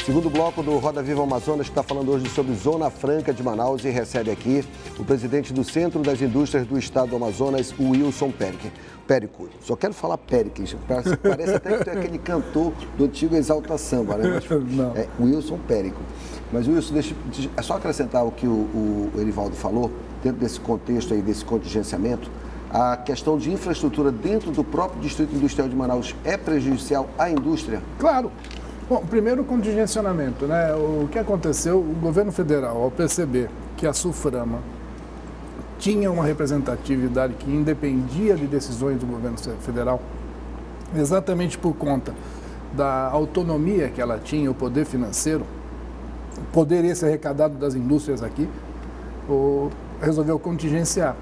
Segundo bloco do Roda Viva Amazonas, que está falando hoje sobre Zona Franca de Manaus e recebe aqui o presidente do Centro das Indústrias do Estado do Amazonas, o Wilson Périco. Só quero falar Péricles, parece até que tu é aquele cantor do antigo Exalta Samba, né? Mas, não. É Wilson Périco. Mas, Wilson, é só acrescentar o que o Erivaldo falou, dentro desse contexto aí, desse contingenciamento, a questão de infraestrutura dentro do próprio Distrito Industrial de Manaus é prejudicial à indústria? Claro. Bom, primeiro o contingenciamento, né? O que aconteceu, o governo federal, ao perceber que a Sulframa tinha uma representatividade que independia de decisões do governo federal, exatamente por conta da autonomia que ela tinha, o poder financeiro, o poder esse arrecadado das indústrias aqui, resolveu contingenciar,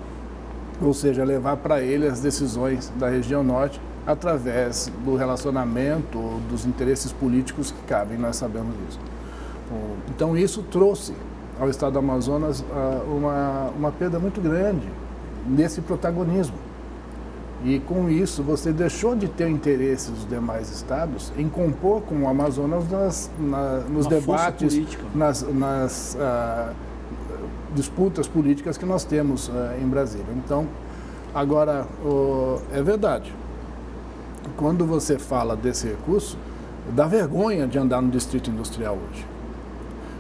ou seja, levar para ele as decisões da região norte através do relacionamento, dos interesses políticos que cabem, nós sabemos disso. Então isso trouxe ao Estado do Amazonas uma perda muito grande nesse protagonismo. E com isso você deixou de ter interesse dos demais estados em compor com o Amazonas nos debates, nas disputas políticas que nós temos em Brasília. Então, agora, é verdade. Quando você fala desse recurso, dá vergonha de andar no Distrito Industrial hoje.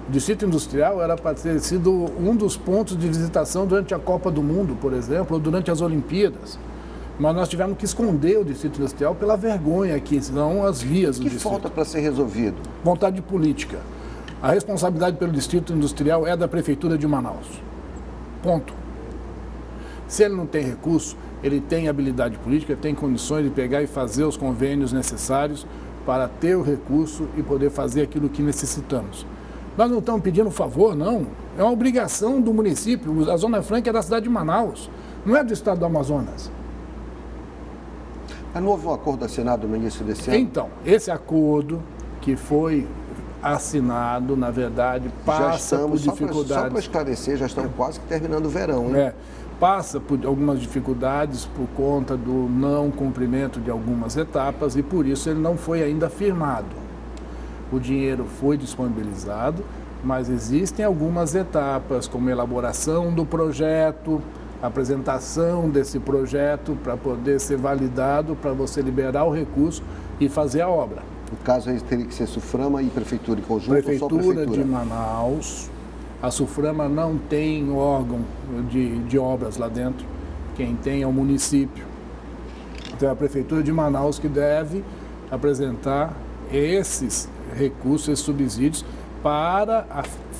O Distrito Industrial era para ter sido um dos pontos de visitação durante a Copa do Mundo, por exemplo, ou durante as Olimpíadas. Mas nós tivemos que esconder o Distrito Industrial pela vergonha que são as vias do distrito. O que falta para ser resolvido? Vontade política. A responsabilidade pelo Distrito Industrial é da Prefeitura de Manaus. Ponto. Se ele não tem recurso, ele tem habilidade política, tem condições de pegar e fazer os convênios necessários para ter o recurso e poder fazer aquilo que necessitamos. Nós não estamos pedindo favor, não. É uma obrigação do município. A Zona Franca é da cidade de Manaus, não é do Estado do Amazonas. Mas não houve um acordo assinado no início desse ano? Então, esse acordo que foi assinado, na verdade, passa por dificuldades. Só para esclarecer, já estamos quase que terminando o verão, hein? Passa por algumas dificuldades por conta do não cumprimento de algumas etapas e por isso ele não foi ainda firmado. O dinheiro foi disponibilizado, mas existem algumas etapas, como elaboração do projeto, apresentação desse projeto para poder ser validado, para você liberar o recurso e fazer a obra. No caso, aí teria que ser Sulframa e Prefeitura em conjunto Prefeitura ou só Prefeitura? De Manaus. A Sulframa não tem órgão de obras lá dentro. Quem tem é o município. Então é a Prefeitura de Manaus que deve apresentar esses recursos, esses subsídios, para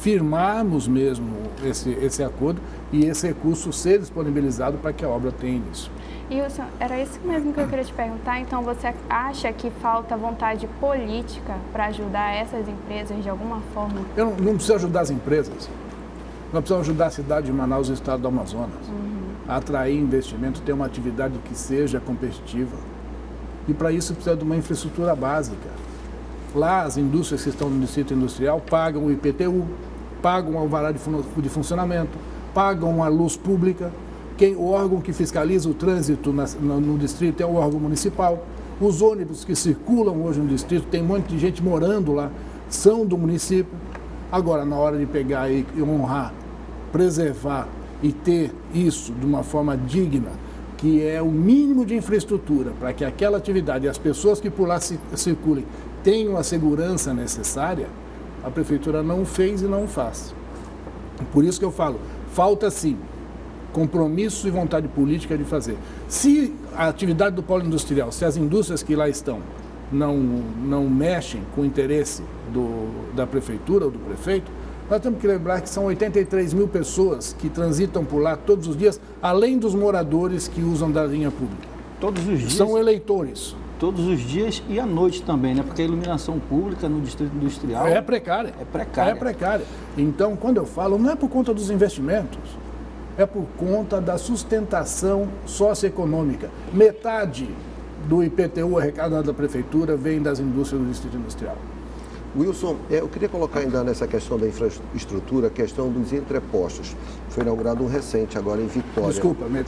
firmarmos mesmo esse acordo e esse recurso ser disponibilizado para que a obra tenha início. Wilson, era isso mesmo que eu queria te perguntar. Então, você acha que falta vontade política para ajudar essas empresas de alguma forma? Eu não preciso ajudar as empresas. Nós precisamos ajudar a cidade de Manaus e o estado do Amazonas a atrair investimento, ter uma atividade que seja competitiva. E para isso precisa de uma infraestrutura básica. Lá, as indústrias que estão no distrito industrial pagam o IPTU, pagam o alvará de funcionamento, pagam a luz pública. O órgão que fiscaliza o trânsito no distrito é o órgão municipal. Os ônibus que circulam hoje no distrito, tem um monte de gente morando lá, são do município. Agora, na hora de pegar e honrar, preservar e ter isso de uma forma digna, que é o mínimo de infraestrutura para que aquela atividade e as pessoas que por lá circulem tenham a segurança necessária, a Prefeitura não fez e não faz. Por isso que eu falo, falta sim compromisso e vontade política de fazer. Se a atividade do polo industrial, se as indústrias que lá estão não mexem com o interesse da prefeitura ou do prefeito, nós temos que lembrar que são 83 mil pessoas que transitam por lá todos os dias, além dos moradores que usam da linha pública. Todos os dias? São eleitores. Todos os dias e à noite também, né? Porque a iluminação pública no distrito industrial é precária. É precária. Então, quando eu falo, não é por conta dos investimentos, é por conta da sustentação socioeconômica. Metade do IPTU arrecadado da Prefeitura vem das indústrias do Distrito Industrial. Wilson, eu queria colocar ainda nessa questão da infraestrutura a questão dos entrepostos. Foi inaugurado um recente agora em Vitória.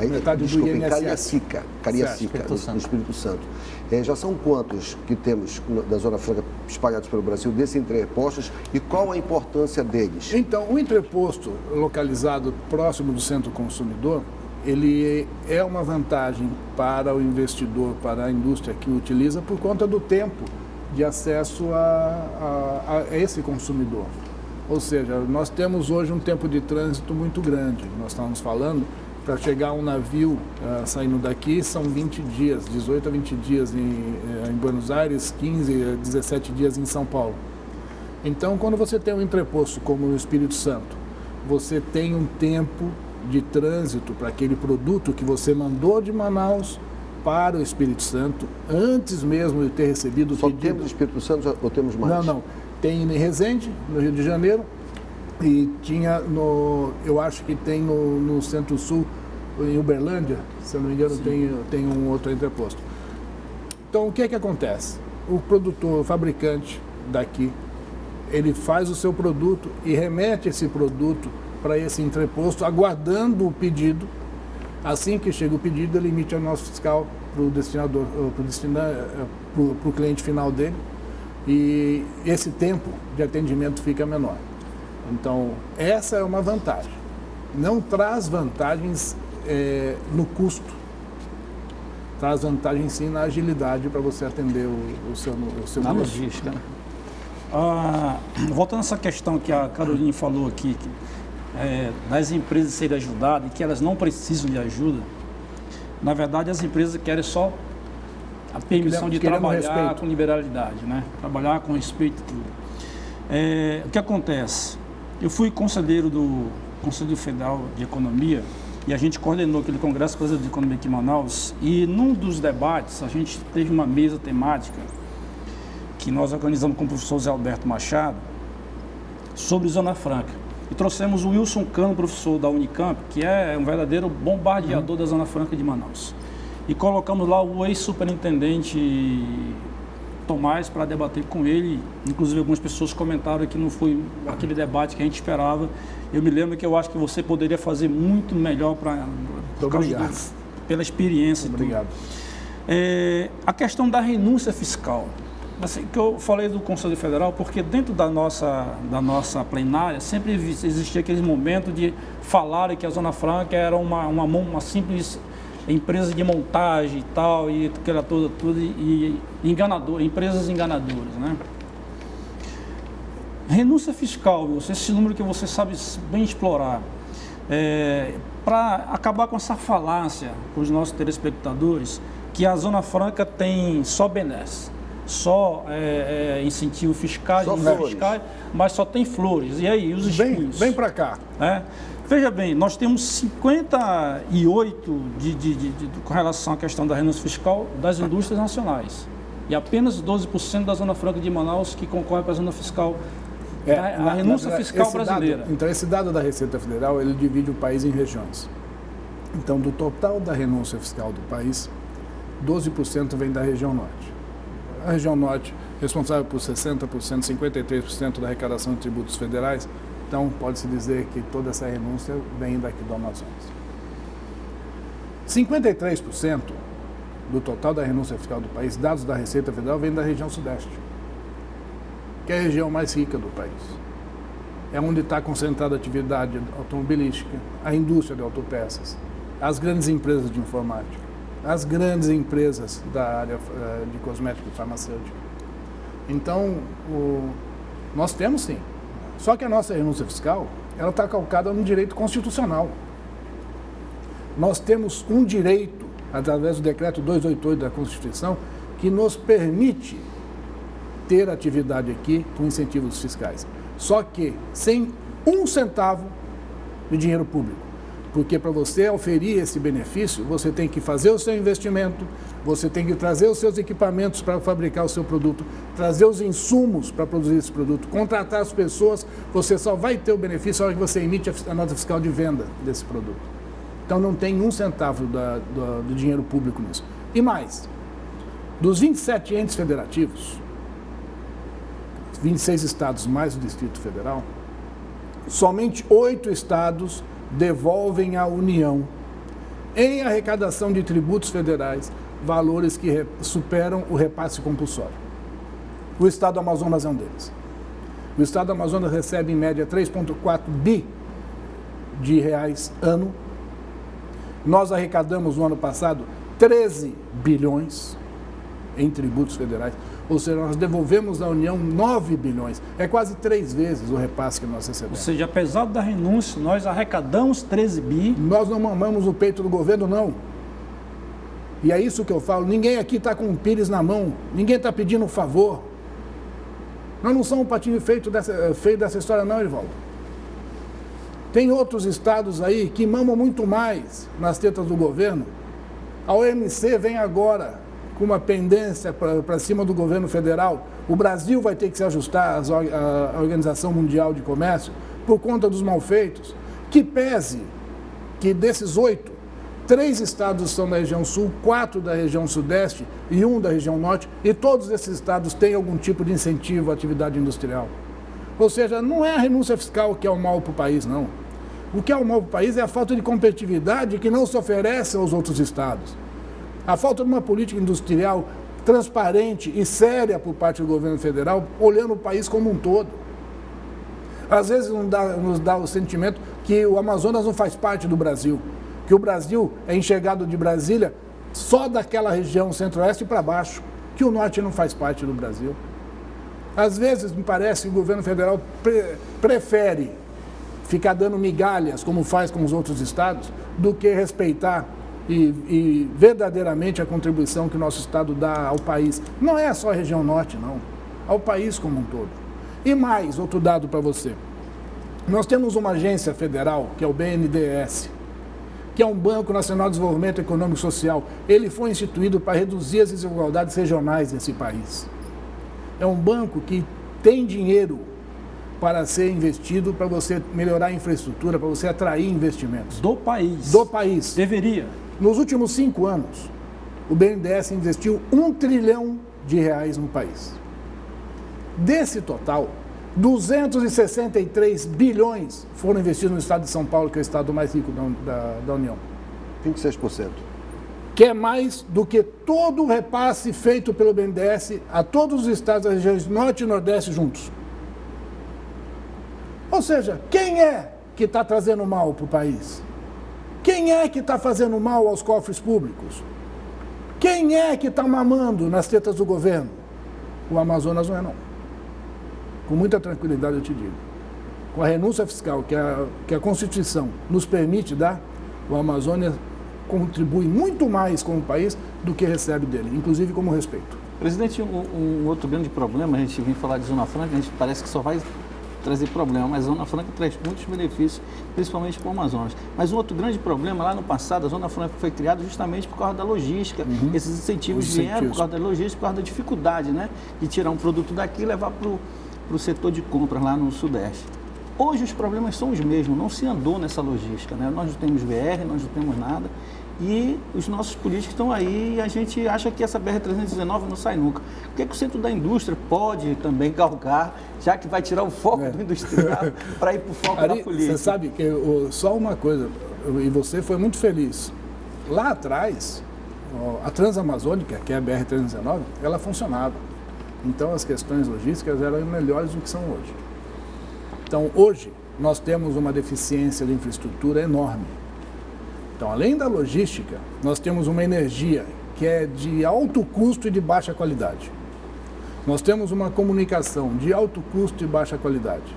Metade do INSS. Em Cariacica, no Espírito Santo. Já são quantos que temos da Zona Franca espalhados pelo Brasil desses entrepostos e qual a importância deles? Então, o entreposto localizado próximo do centro consumidor, ele é uma vantagem para o investidor, para a indústria que o utiliza por conta do tempo de acesso a esse consumidor. Ou seja, nós temos hoje um tempo de trânsito muito grande. Nós estamos falando, para chegar um navio saindo daqui, são 20 dias, 18 a 20 dias em Buenos Aires, 15 a 17 dias em São Paulo. Então, quando você tem um entreposto como o Espírito Santo, você tem um tempo de trânsito para aquele produto que você mandou de Manaus para o Espírito Santo, antes mesmo de ter recebido o pedido. Só temos o Espírito Santo ou temos mais? Não. Tem em Resende, no Rio de Janeiro, e tinha eu acho que tem no Centro-Sul, em Uberlândia, se eu não me engano, tem um outro entreposto. Então, o que é que acontece? O produtor, o fabricante daqui, ele faz o seu produto e remete esse produto para esse entreposto, aguardando o pedido. Assim que chega o pedido, ele emite a nota fiscal para o destinador, para o cliente final dele, e esse tempo de atendimento fica menor. Então, essa é uma vantagem. Não traz vantagens no custo, traz vantagem sim na agilidade para você atender o seu na cliente. logística, né? Voltando a essa questão que a Caroline falou aqui, das empresas serem ajudadas e que elas não precisam de ajuda, na verdade as empresas querem só a permissão de trabalhar com liberalidade, né? Trabalhar com respeito e tudo. O que acontece? Eu fui conselheiro do Conselho Federal de Economia e a gente coordenou aquele Congresso Brasileiro de Economia aqui em Manaus, e num dos debates a gente teve uma mesa temática que nós organizamos com o professor Zé Alberto Machado sobre Zona Franca. E trouxemos o Wilson Cano, professor da Unicamp, que é um verdadeiro bombardeador da Zona Franca de Manaus. E colocamos lá o ex-superintendente Tomás para debater com ele. Inclusive, algumas pessoas comentaram que não foi aquele debate que a gente esperava. Eu me lembro que eu acho que você poderia fazer muito melhor pela experiência. Obrigado. A questão da renúncia fiscal. Assim, que eu falei do Conselho Federal, porque dentro da nossa plenária sempre existia aquele momento de falar que a Zona Franca era uma simples empresa de montagem e tal, e aquela tudo e empresas enganadoras, né? Renúncia fiscal, esse número que você sabe bem explorar, para acabar com essa falácia para os nossos telespectadores, que a Zona Franca tem só benesses, só incentivo fiscal, mas só tem flores. E aí, os espinhos? Vem para cá. Veja bem, nós temos 58 com relação à questão da renúncia fiscal das indústrias nacionais. E apenas 12% da Zona Franca de Manaus que concorre para a zona fiscal, a renúncia fiscal brasileira. Então, esse dado da Receita Federal, ele divide o país em regiões. Então, do total da renúncia fiscal do país, 12% vem da região norte. A região norte, responsável por 60%, 53% da arrecadação de tributos federais. Então, pode-se dizer que toda essa renúncia vem daqui do Amazonas. 53% do total da renúncia fiscal do país, dados da Receita Federal, vem da região sudeste, que é a região mais rica do país. É onde está concentrada a atividade automobilística, a indústria de autopeças, as grandes empresas de informática, as grandes empresas da área de cosmética e farmacêutica. Então, nós temos sim. Só que a nossa renúncia fiscal, ela está calcada no direito constitucional. Nós temos um direito, através do decreto 288 da Constituição, que nos permite ter atividade aqui com incentivos fiscais. Só que sem um centavo de dinheiro público. Porque para você oferir esse benefício, você tem que fazer o seu investimento, você tem que trazer os seus equipamentos para fabricar o seu produto, trazer os insumos para produzir esse produto, contratar as pessoas, você só vai ter o benefício na hora que você emite a nota fiscal de venda desse produto. Então não tem um centavo do dinheiro público nisso. E mais, dos 27 entes federativos, 26 estados mais o Distrito Federal, somente 8 estados devolvem à União, em arrecadação de tributos federais, valores que superam o repasse compulsório. O estado do Amazonas é um deles. O estado do Amazonas recebe, em média, 3,4 bi de reais ano. Nós arrecadamos, no ano passado, 13 bilhões em tributos federais. Ou seja, nós devolvemos à União 9 bilhões. É quase 3 vezes o repasse que nós recebemos. Ou seja, apesar da renúncia, nós arrecadamos 13 bi. Nós não mamamos o peito do governo, não. E é isso que eu falo. Ninguém aqui está com um pires na mão. Ninguém está pedindo um favor. Nós não somos um patinho feio dessa história, não, Erivaldo. Tem outros estados aí que mamam muito mais nas tetas do governo. A OMC vem agora com uma pendência para cima do governo federal. O Brasil vai ter que se ajustar à Organização Mundial de Comércio por conta dos malfeitos. Que pese que desses 8, 3 estados são da região sul, 4 da região sudeste e 1 da região norte, e todos esses estados têm algum tipo de incentivo à atividade industrial. Ou seja, não é a renúncia fiscal que é o mal para o país, não. O que é o mal para o país é a falta de competitividade que não se oferece aos outros estados. A falta de uma política industrial transparente e séria por parte do governo federal, olhando o país como um todo. Às vezes nos dá o sentimento que o Amazonas não faz parte do Brasil, que o Brasil é enxergado de Brasília só daquela região centro-oeste para baixo, que o norte não faz parte do Brasil. Às vezes, me parece que o governo federal prefere ficar dando migalhas, como faz com os outros estados, do que respeitar e verdadeiramente a contribuição que o nosso estado dá ao país. Não é só a região norte, não. Ao país como um todo. E mais, outro dado para você. Nós temos uma agência federal, que é o BNDES, que é um Banco Nacional de Desenvolvimento Econômico e Social. Ele foi instituído para reduzir as desigualdades regionais desse país. É um banco que tem dinheiro para ser investido, para você melhorar a infraestrutura, para você atrair investimentos. Do país. Do país. Deveria. Nos últimos 5 anos, o BNDES investiu R$1 trilhão no país. Desse total, 263 bilhões foram investidos no estado de São Paulo, que é o estado mais rico da União. 26%. Que é mais do que todo o repasse feito pelo BNDES a todos os estados das regiões Norte e Nordeste juntos. Ou seja, quem é que está trazendo mal para o país? Quem é que está fazendo mal aos cofres públicos? Quem é que está mamando nas tetas do governo? O Amazonas não é, não. Com muita tranquilidade eu te digo. Com a renúncia fiscal que a Constituição nos permite dar, o Amazonas contribui muito mais com o país do que recebe dele, inclusive como respeito. Presidente, um outro grande problema, a gente vem falar de Zona Franca, a gente parece que só vai trazer problema, mas a Zona Franca traz muitos benefícios, principalmente para o Amazonas. Mas um outro grande problema, lá no passado, a Zona Franca foi criada justamente por causa da logística. Esses incentivos vieram por causa da logística, por causa da dificuldade, né, de tirar um produto daqui e levar para o setor de compras lá no Sudeste. Hoje os problemas são os mesmos, não se andou nessa logística, né? Nós não temos VR, nós não temos nada, e os nossos políticos estão aí e a gente acha que essa BR-319 não sai nunca. O que é que o Centro da Indústria pode também galgar, já que vai tirar o foco do industrial para ir para o foco da política? Você sabe que só uma coisa, e você foi muito feliz, lá atrás, a Transamazônica, que é a BR-319, ela funcionava. Então as questões logísticas eram melhores do que são hoje. Então hoje nós temos uma deficiência de infraestrutura enorme. Então além da logística, nós temos uma energia que é de alto custo e de baixa qualidade. Nós temos uma comunicação de alto custo e baixa qualidade.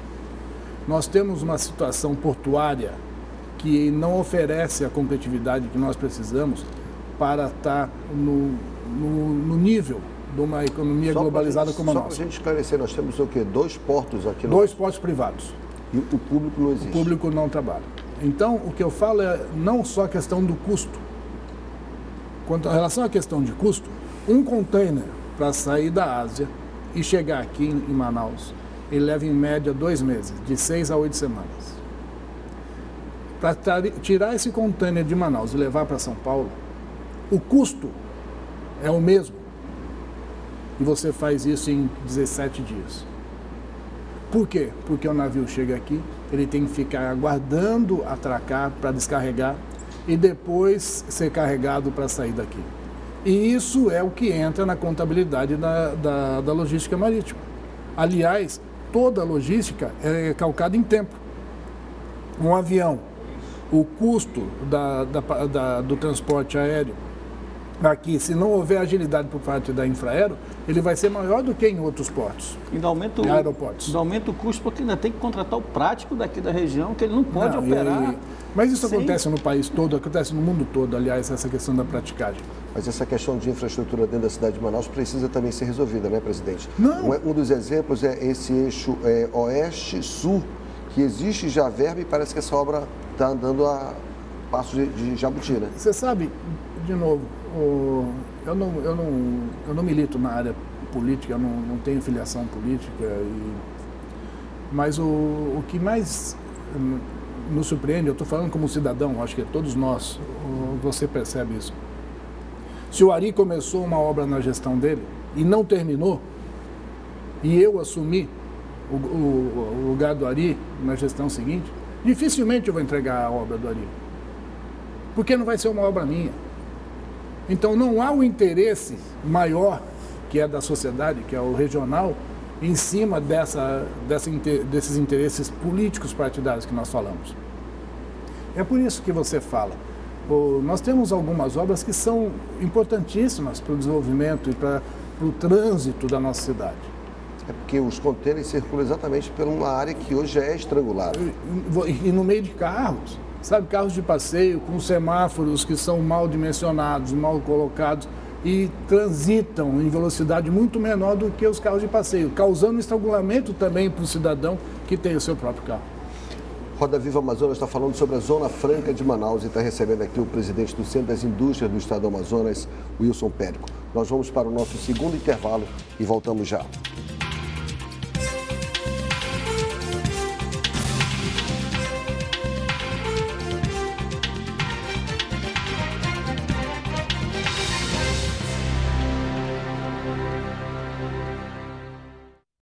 Nós temos uma situação portuária que não oferece a competitividade que nós precisamos para estar no nível de uma economia globalizada como a nossa. Só para a gente esclarecer, nós temos o quê? 2 portos aqui no... 2 portos privados. E o público não existe? O público não trabalha. Então, o que eu falo é não só a questão do custo. Quanto a relação à questão de custo, um container para sair da Ásia e chegar aqui em Manaus, ele leva em média 2 meses, de 6 a 8 semanas. Para tirar esse container de Manaus e levar para São Paulo, o custo é o mesmo. E você faz isso em 17 dias. Por quê? Porque o navio chega aqui, ele tem que ficar aguardando atracar para descarregar e depois ser carregado para sair daqui. E isso é o que entra na contabilidade da logística marítima. Aliás, toda a logística é calcada em tempo. Um avião, o custo do transporte aéreo, aqui, se não houver agilidade por parte da Infraero, ele vai ser maior do que em outros portos, aeroportos. Ainda aumenta o custo porque ainda tem que contratar o prático daqui da região, que ele não pode operar. Mas isso acontece no país todo, acontece no mundo todo, aliás, essa questão da praticagem. Mas essa questão de infraestrutura dentro da cidade de Manaus precisa também ser resolvida, né, presidente? Não. Um dos exemplos é esse eixo oeste-sul, que existe já verba e parece que essa obra está andando a passo de jabuti, né? Você sabe, de novo, eu não milito na área política, eu não tenho filiação política, mas o que mais nos surpreende, eu estou falando como cidadão, acho que todos nós, você percebe isso. Se o Ari começou uma obra na gestão dele e não terminou, e eu assumi o lugar do Ari na gestão seguinte, dificilmente eu vou entregar a obra do Ari, porque não vai ser uma obra minha. Então não há um interesse maior, que é da sociedade, que é o regional, em cima desses interesses políticos partidários que nós falamos. É por isso que você fala. Nós temos algumas obras que são importantíssimas para o desenvolvimento e para o trânsito da nossa cidade. É porque os contêineres circulam exatamente por uma área que hoje já é estrangulada. E no meio de carros, sabe, carros de passeio com semáforos que são mal dimensionados, mal colocados e transitam em velocidade muito menor do que os carros de passeio, causando estrangulamento também para o cidadão que tem o seu próprio carro. Roda Viva Amazonas está falando sobre a Zona Franca de Manaus e está recebendo aqui o presidente do Centro das Indústrias do Estado do Amazonas, Wilson Périco. Nós vamos para o nosso segundo intervalo e voltamos já.